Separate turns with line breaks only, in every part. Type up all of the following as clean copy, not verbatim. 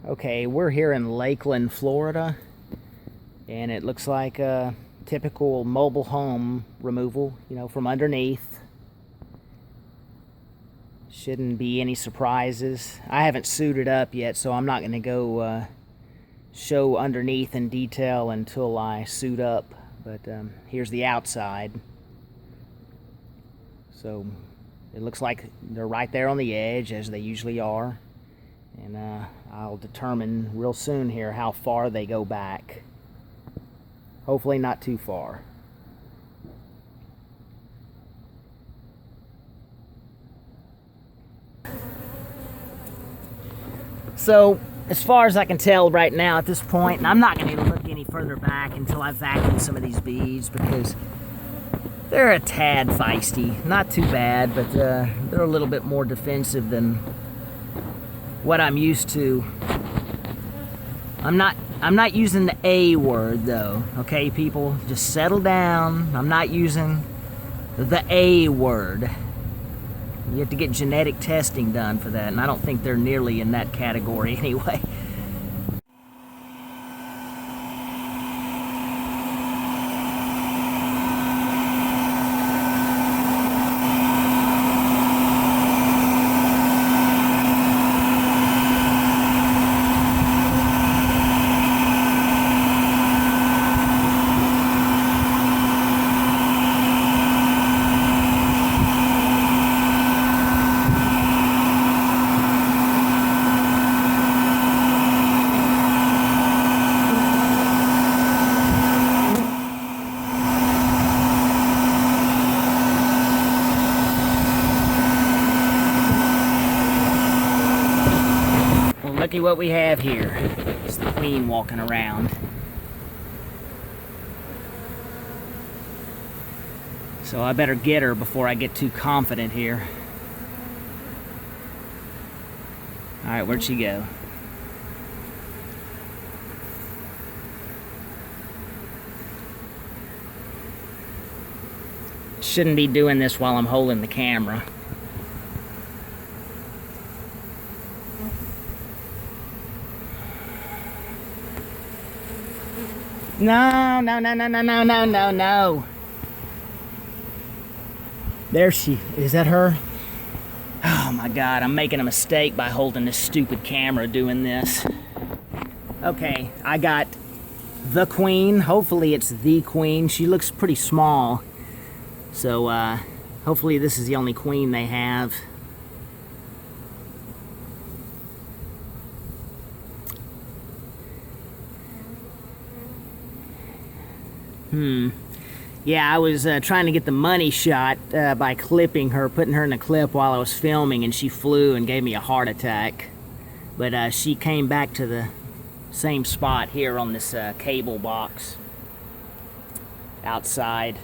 Okay, we're here in Lakeland, Florida, and it looks like a typical mobile home removal, from underneath. Shouldn't be any surprises. I haven't suited up yet, so I'm not going to go show underneath in detail until I suit up. But here's the outside. So it looks like they're right there on the edge, as they usually are. And I'll determine real soon here how far they go back. Hopefully not too far. So, as far as I can tell right now at this point, and I'm not going to look any further back until I vacuum some of these bees, because they're a tad feisty. Not too bad, but they're a little bit more defensive than what I'm used to. I'm not using the A word though, okay, people? Just settle down. I'm not using the A word. You have to get genetic testing done for that, and I don't think they're nearly in that category anyway. Look at what we have here. It's the queen walking around. So I better get her before I get too confident here. Alright, where'd she go? Shouldn't be doing this while I'm holding the camera. No. There she is. That her? Oh my God, I'm making a mistake by holding this stupid camera doing this. Okay, I got the queen. Hopefully it's the queen. She looks pretty small. So hopefully this is the only queen they have. Yeah, I was trying to get the money shot by clipping her, putting her in a clip while I was filming, and she flew and gave me a heart attack. But she came back to the same spot here on this cable box outside.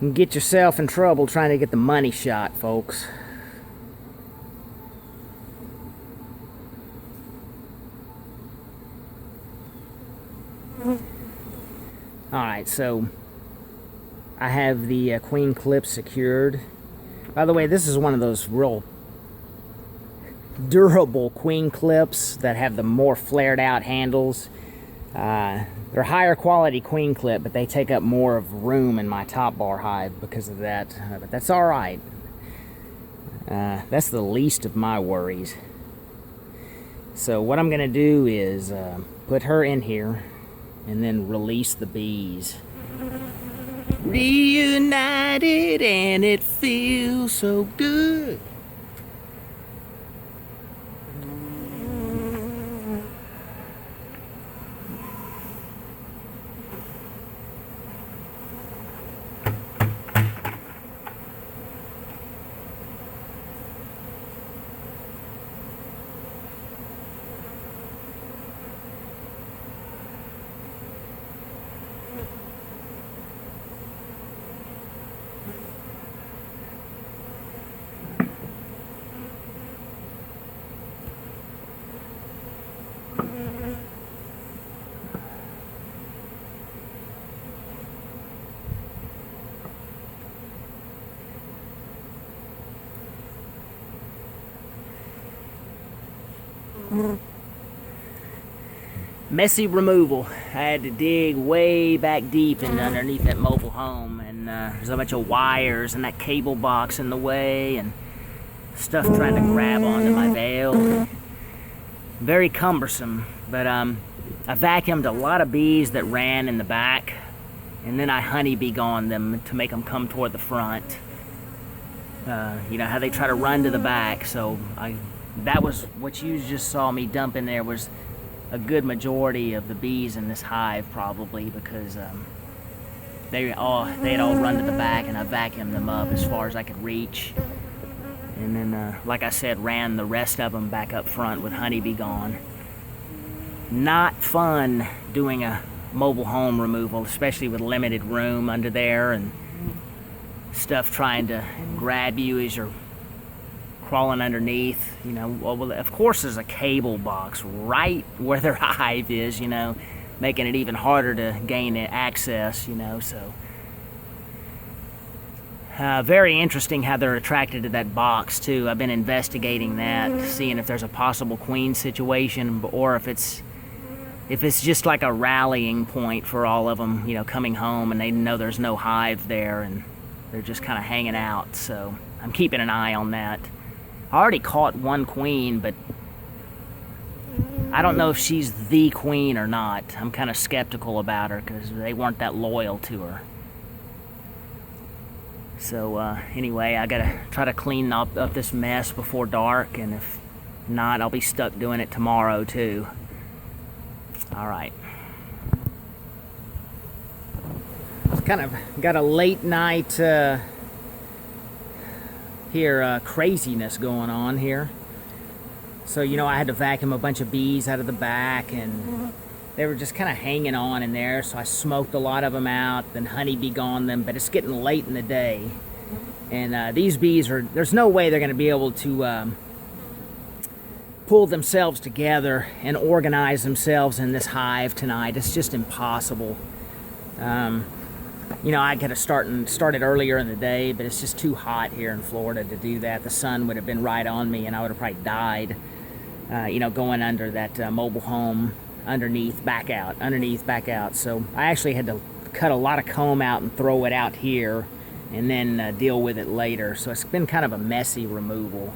You can get yourself in trouble trying to get the money shot, folks. Alright, so I have the queen clip secured. By the way, this is one of those real durable queen clips that have the more flared out handles. They're higher quality queen clip, but they take up more of room in my top bar hive because of that. But that's alright. That's the least of my worries. So what I'm going to do is put her in here and then release the bees. Reunited and it feels so good. Messy removal. I had to dig way back deep and underneath that mobile home, and there's a bunch of wires and that cable box in the way and stuff trying to grab onto my veil. Very cumbersome, but I vacuumed a lot of bees that ran in the back, and then I honeybee on them to make them come toward the front. You know how they try to run to the back, so that was what you just saw me dump in there, was a good majority of the bees in this hive, probably, because they had all run to the back, and I vacuumed them up as far as I could reach. And then, like I said, ran the rest of them back up front with honeybee gone. Not fun doing a mobile home removal, especially with limited room under there and stuff trying to grab you as you're crawling underneath. You know, well, of course there's a cable box right where their hive is, you know, making it even harder to gain access, you know, so. Very interesting how they're attracted to that box too. I've been investigating that, seeing if there's a possible queen situation, or if it's just like a rallying point for all of them, you know, coming home and they know there's no hive there and they're just kind of hanging out. So I'm keeping an eye on that. I already caught one queen, but I don't know if she's the queen or not. I'm kind of skeptical about her because they weren't that loyal to her. So anyway, I gotta try to clean up this mess before dark, and if not, I'll be stuck doing it tomorrow too. All right. Kind of got a late night craziness going on here. So, you know, I had to vacuum a bunch of bees out of the back, and they were just kind of hanging on in there, so I smoked a lot of them out, then honeybee on them, but it's getting late in the day. And these bees there's no way they're going to be able to pull themselves together and organize themselves in this hive tonight. It's just impossible. You know, I could have started earlier in the day, but it's just too hot here in Florida to do that. The sun would have been right on me, and I would have probably died, you know, going under that mobile home, underneath, back out. So I actually had to cut a lot of comb out and throw it out here, and then deal with it later. So it's been kind of a messy removal.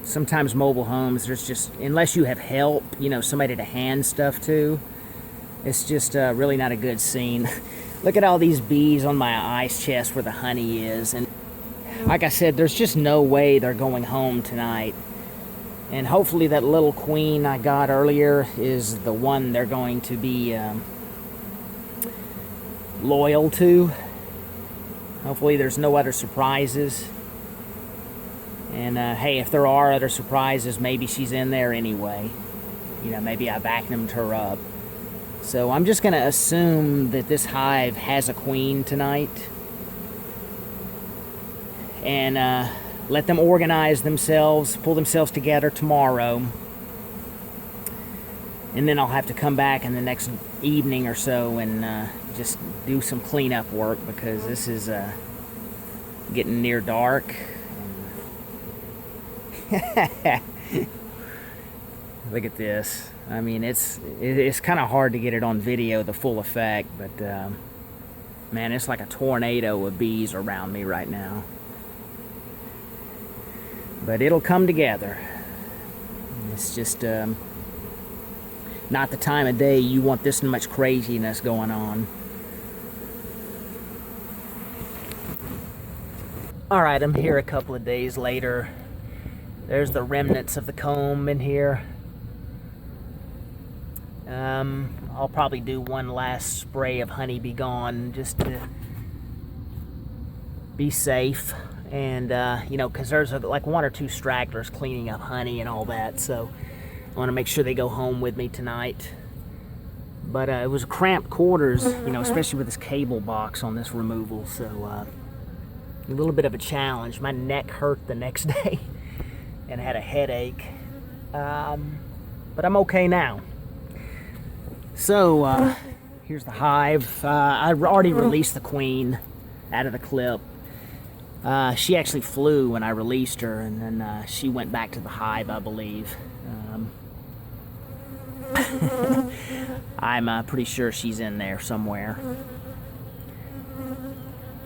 Sometimes mobile homes, there's just, unless you have help, you know, somebody to hand stuff to, it's just really not a good scene. Look at all these bees on my ice chest where the honey is. And like I said, there's just no way they're going home tonight. And hopefully that little queen I got earlier is the one they're going to be loyal to. Hopefully there's no other surprises. And hey, if there are other surprises, maybe she's in there anyway. You know, maybe I vacuumed her up. So I'm just going to assume that this hive has a queen tonight. And let them organize themselves, pull themselves together tomorrow. And then I'll have to come back in the next evening or so and just do some cleanup work, because this is getting near dark. Look at this. I mean, it's kind of hard to get it on video, the full effect, but man, it's like a tornado of bees around me right now. But it'll come together. It's just not the time of day you want this much craziness going on. Alright, I'm here a couple of days later. There's the remnants of the comb in here. I'll probably do one last spray of Honeybee Gone just to be safe. And, you know, because there's like one or two stragglers cleaning up honey and all that. So I want to make sure they go home with me tonight. But it was cramped quarters, you know, especially with this cable box on this removal. So a little bit of a challenge. My neck hurt the next day and I had a headache. But I'm okay now. So here's the hive. I already released the queen out of the clip. She actually flew when I released her, and then she went back to the hive, I believe. I'm pretty sure she's in there somewhere.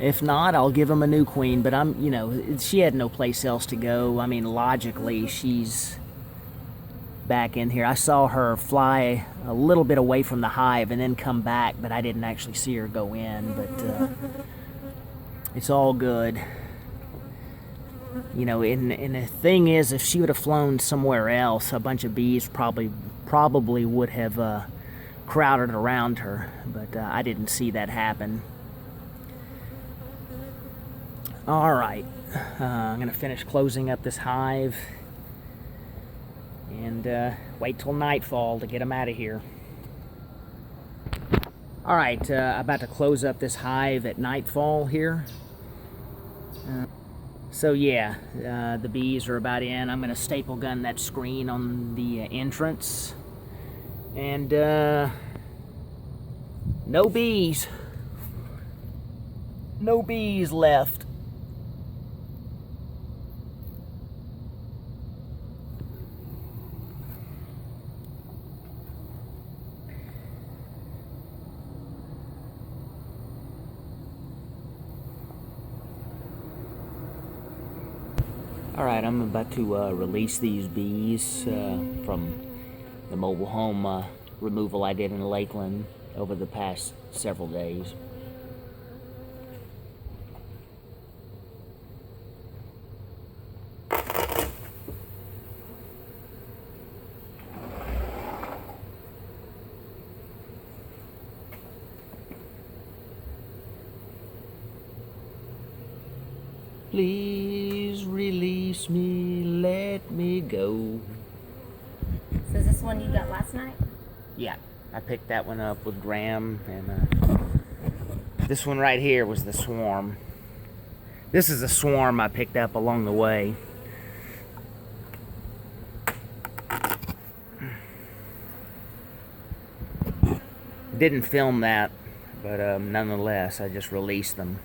If not, I'll give him a new queen, but she had no place else to go. I mean, logically, she's back in here. I saw her fly a little bit away from the hive and then come back, but I didn't actually see her go in, but it's all good. And the thing is, if she would have flown somewhere else, a bunch of bees probably would have crowded around her, but I didn't see that happen. All right, I'm gonna finish closing up this hive and wait till nightfall to get them out of here. All right, about to close up this hive at nightfall here. So yeah, the bees are about in. I'm gonna staple gun that screen on the entrance, and no bees left. Alright, I'm about to release these bees from the mobile home removal I did in Lakeland over the past several days. Please release me, let me go.
So is this one you got last night?
Yeah, I picked that one up with Graham, and this one right here was the swarm. This is a swarm I picked up along the way. Didn't film that, but nonetheless, I just released them.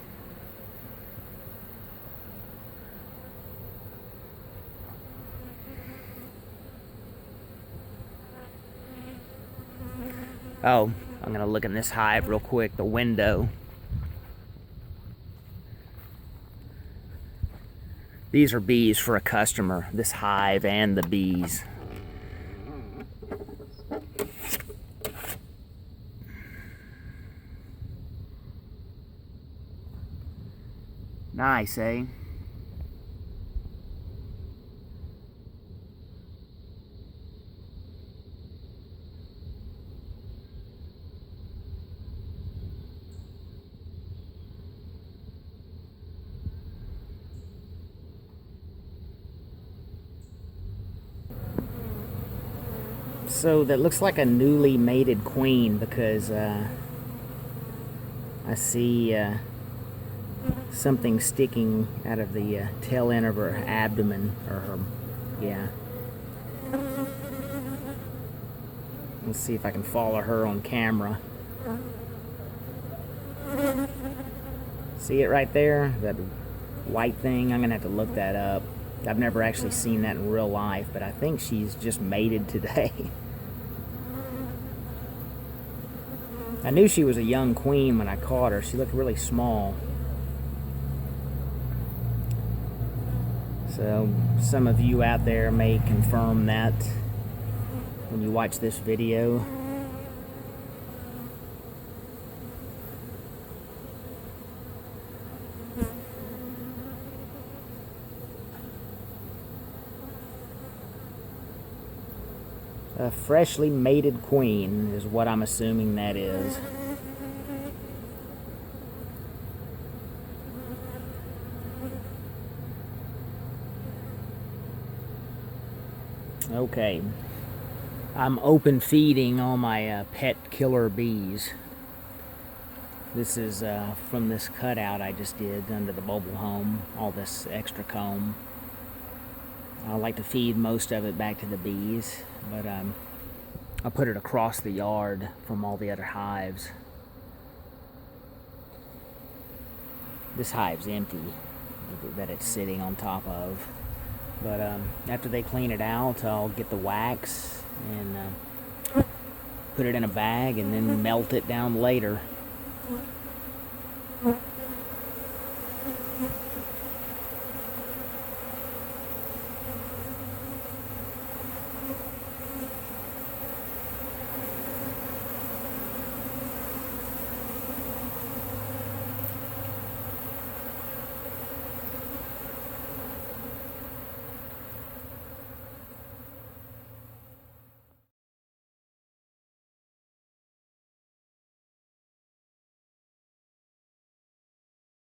Oh, I'm gonna look in this hive real quick, the window. These are bees for a customer, this hive and the bees. Nice, eh? So that looks like a newly mated queen, because I see something sticking out of the tail end of her abdomen, or her, yeah. Let's see if I can follow her on camera. See it right there? That white thing? I'm gonna have to look that up. I've never actually seen that in real life, but I think she's just mated today. I knew she was a young queen when I caught her. She looked really small. So some of you out there may confirm that when you watch this video. A freshly mated queen is what I'm assuming that is. Okay. I'm open feeding all my pet killer bees. This is from this cutout I just did under the mobile home, all this extra comb. I like to feed most of it back to the bees, but I'll put it across the yard from all the other hives. This hive's empty. that it's sitting on top of. But after they clean it out, I'll get the wax and put it in a bag and then melt it down later.